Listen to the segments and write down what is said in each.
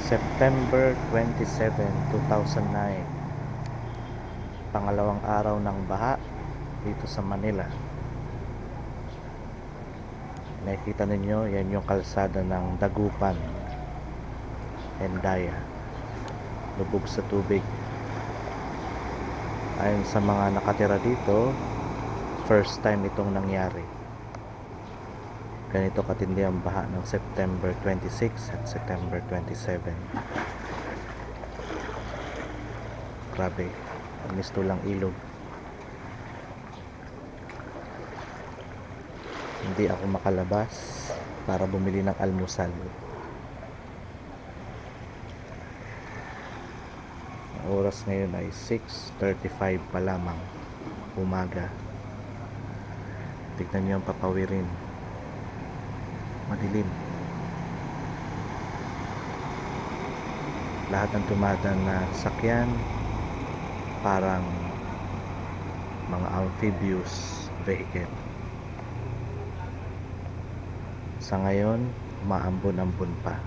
September 27, 2009. Pangalawang araw ng baha dito sa Manila. Nakikita ninyo, yan yung kalsada ng Dagupan and Daya. Lubog sa tubig. Ayon sa mga nakatira dito, first time itong nangyari. Ganito katindi ang baha ng September 26 at September 27. Grabe, misto lang ilog. Hindi ako makalabas para bumili ng almusal. Ang oras ngayon ay 6:35 pa lamang umaga. Tignan nyo ang papawirin. Madilim. Lahat ng dumadaan na sakyan parang mga amphibious vehicle. Sa ngayon, umaambon-ambon pa.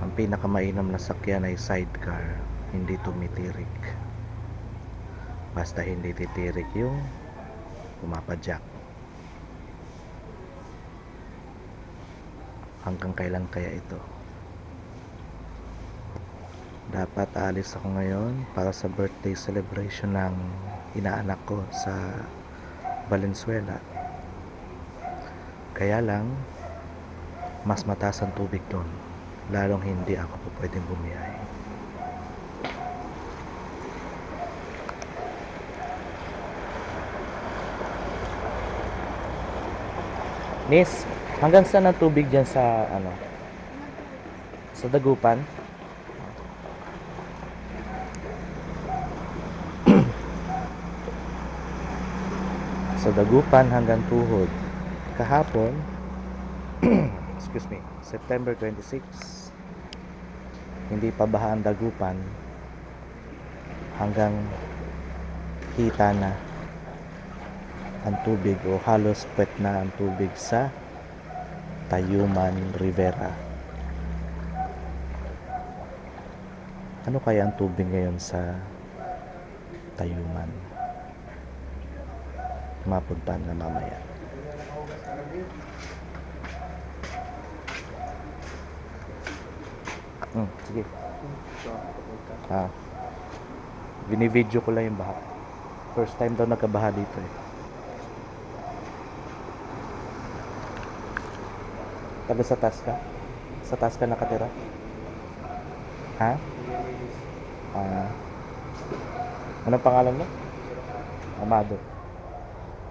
Ang pinakamainam na sakyan ay sidecar, hindi tumitirik. Basta hindi titirik yung pumapadyak. Hanggang kailan kaya ito? Dapat aalis ako ngayon para sa birthday celebration ng inaanak ko sa Valenzuela. Kaya lang, mas mataas ang tubig doon. Lalong hindi ako po pwedeng bumiyahe. Miss, hanggang saan ang tubig dyan sa sa Dagupan? Sa Dagupan hanggang tuhod. Kahapon, excuse me, September 26, hindi pa baha ang Dagupan hanggang hita na ang tubig o halos puwet na ang tubig sa Tayuman Rivera. Ano kaya ang tubig ngayon sa Tayuman? Mapuntahan na mamaya. Sige. Bini-video ko lang yung baha. First time daw nagkabaha dito eh. Taga sa taas ka? Sa taas ka nakatira? Ha? Anong pangalan mo? Amado.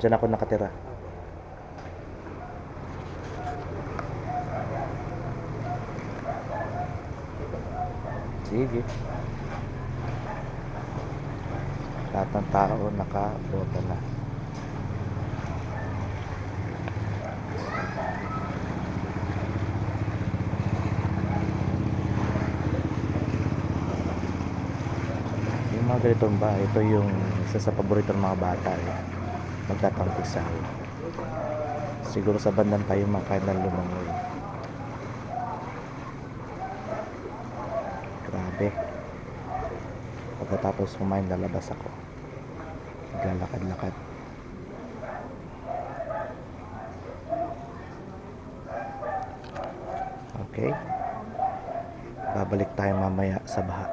Diyan ako nakatira. Sige. Lahat ng tao nakabota na. Yung mga ganitong ba, ito yung isa sa paborito ng mga bata eh. Magtatampisaw. Siguro sa bandang tayo makain ng lumangoy. Grabe. Pagkatapos kumain, lalabas ako. Maglalakad-lakad. Okay. Babalik tayo mamaya sa baha.